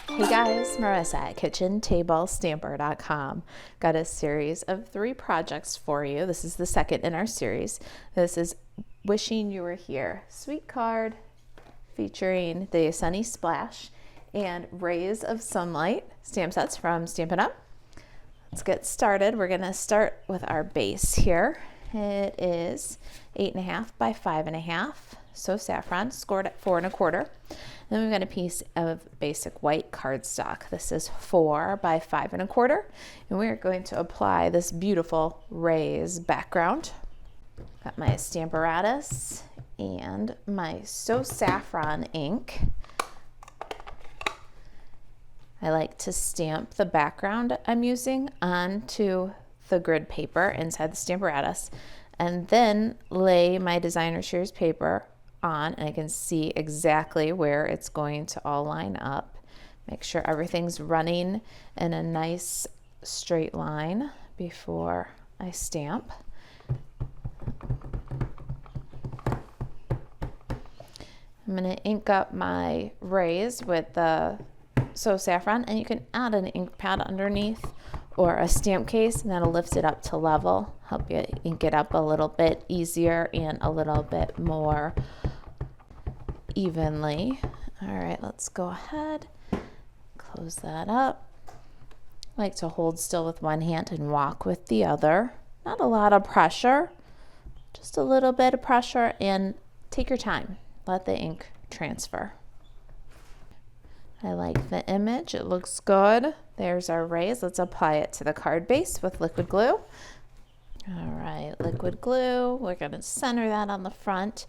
Hey guys, Marisa at KitchenTableStamper.com. Got a series of 3 projects for you. This is the second in our series. This is Wishing You Were Here, sweet card featuring the Sunny Splash and Rays of Sunlight stamp sets from Stampin' Up. Let's get started. We're going to start with our base here. It is 8.5 by 5.5, so saffron, scored at 4 1/4. Then we've got a piece of basic white cardstock. This is 4 by 5 1/4, and we're going to apply this beautiful rays background. Got my Stamparatus and my So Saffron ink. I like to stamp the background I'm using onto the grid paper inside the Stamparatus, and then lay my designer series paper on, and I can see exactly where it's going to all line up. Make sure everything's running in a nice straight line before I stamp. I'm going to ink up my rays with the So Saffron, and you can add an ink pad underneath or a stamp case, and that'll lift it up to level, help you ink it up a little bit easier and a little bit more evenly. All right, let's go ahead, close that up. I like to hold still with one hand and walk with the other. Not a lot of pressure, just a little bit of pressure, and take your time. Let the ink transfer. I like the image, it looks good. There's our rays. Let's apply it to the card base with liquid glue. All right, liquid glue. We're going to center that on the front.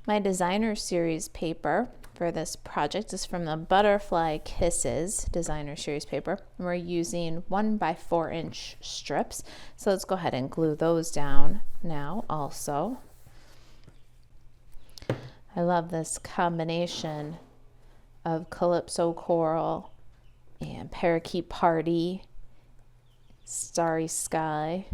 My designer series paper for this project is from the Butterfly Kisses designer series paper. We're using 1 by 4 inch strips. So let's go ahead and glue those down now also. I love this combination of Calypso Coral and Parakeet Party, Starry Sky,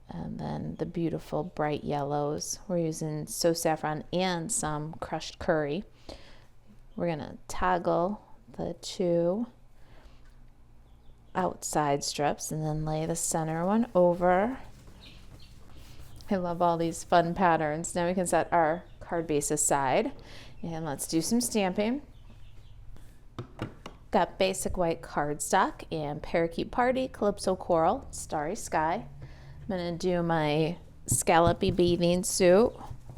and then the beautiful bright yellows. We're using So Saffron and some crushed curry. We're gonna toggle the 2 outside strips and then lay the center one over. I love all these fun patterns. Now we can set our card base aside and let's do some stamping. Got basic white cardstock and Parakeet Party, Calypso Coral, Starry Sky. I'm gonna do my scallopy bathing suit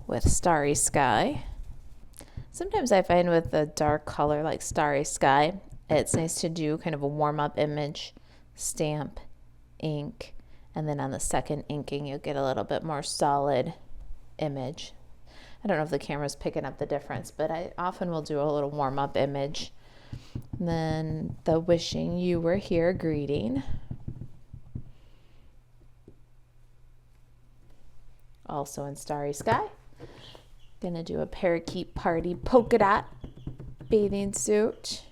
with Starry Sky. Sometimes I find with a dark color like Starry Sky, it's nice to do kind of a warm-up image, stamp, ink, and then on the second inking you'll get a little bit more solid image. I don't know if the camera's picking up the difference, but I often will do a little warm-up image. And then the Wishing You Were Here greeting. Also in Starry Sky. Gonna do a Parakeet Party polka dot bathing suit.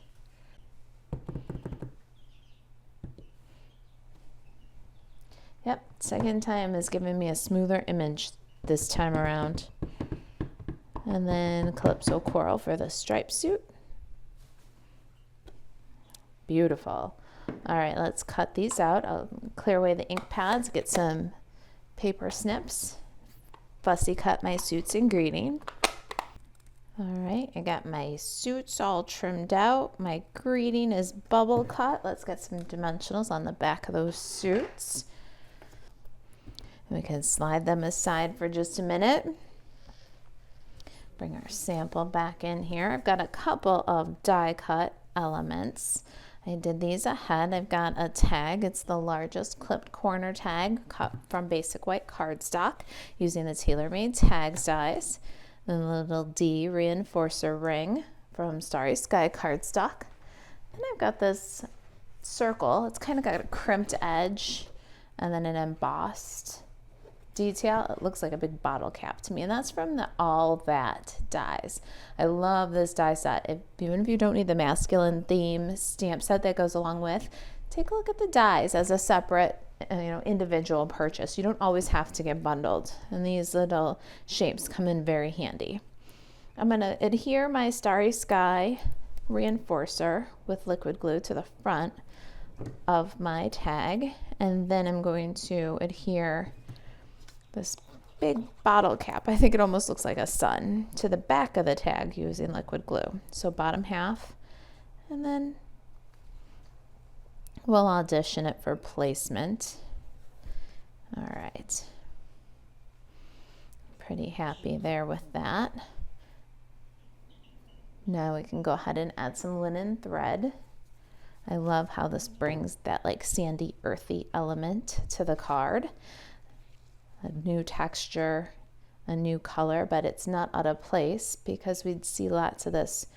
Yep, second time is giving me a smoother image this time around. And then Calypso Coral for the striped suit. Beautiful. All right, let's cut these out. I'll clear away the ink pads, get some paper snips, fussy cut my suits in greeting. All right, I got my suits all trimmed out. My greeting is bubble cut. Let's get some dimensionals on the back of those suits. And we can slide them aside for just a minute. Bring our sample back in here. I've got a couple of die cut elements. I did these ahead. I've got a tag. It's the largest clipped corner tag cut from basic white cardstock using the tailor-made tag size. Then a little D reinforcer ring from Starry Sky cardstock. And I've got this circle. It's kind of got a crimped edge and then an embossed detail. It looks like a big bottle cap to me, and that's from the All That dies. I love this die set. Even if you don't need the masculine theme stamp set that goes along with, take a look at the dies as a separate individual purchase. You don't always have to get bundled, and these little shapes come in very handy. I'm going to adhere my Starry Sky reinforcer with liquid glue to the front of my tag, and then I'm going to adhere this big bottle cap, I think it almost looks like a sun, to the back of the tag using liquid glue. So bottom half, and then we'll audition it for placement. All right, pretty happy there with that. Now we can go ahead and add some linen thread. I love how this brings that like sandy, earthy element to the card. A new texture, a new color, but it's not out of place because we'd see lots of this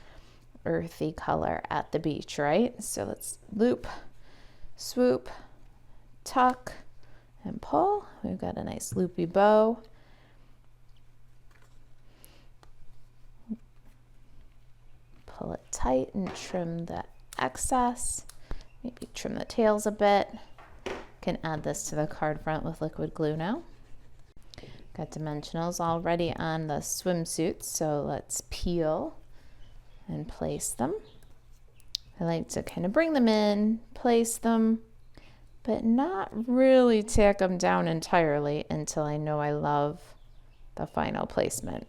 earthy color at the beach, right? So let's loop, swoop, tuck, and pull. We've got a nice loopy bow. Pull it tight and trim the excess. Maybe trim the tails a bit. Can add this to the card front with liquid glue now. Got dimensionals already on the swimsuits, so let's peel and place them. I like to kind of bring them in, place them, but not really tack them down entirely until I know I love the final placement.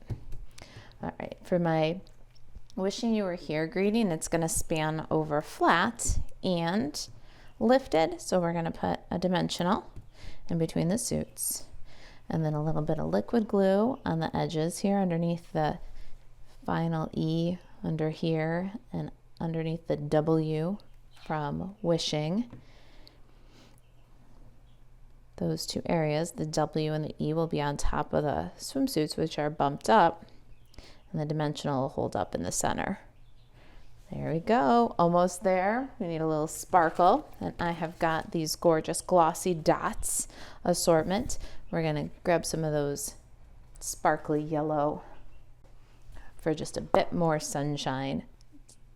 All right, for my wishing you were here greeting, it's going to span over flat and lifted, so we're going to put a dimensional in between the suits, and then a little bit of liquid glue on the edges here underneath the final E under here and underneath the W from wishing. Those two areas, the W and the E, will be on top of the swimsuits, which are bumped up, and the dimensional will hold up in the center. There we go, almost there. We need a little sparkle, and I have got these gorgeous glossy dots assortment. We're gonna grab some of those sparkly yellow for just a bit more sunshine.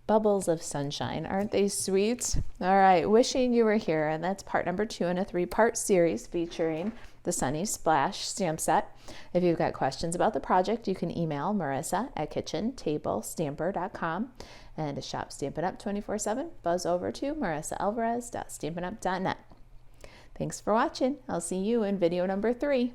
Bubbles of sunshine, aren't they sweet? All right, wishing you were here, and that's part number 2 in a 3-part series featuring the Sunny Splash stamp set. If you've got questions about the project, you can email Marisa at kitchentablestamper.com, and to shop Stampin' Up! 24/7, buzz over to marisaalvarez.stampinup.net. Thanks for watching. I'll see you in video number 3.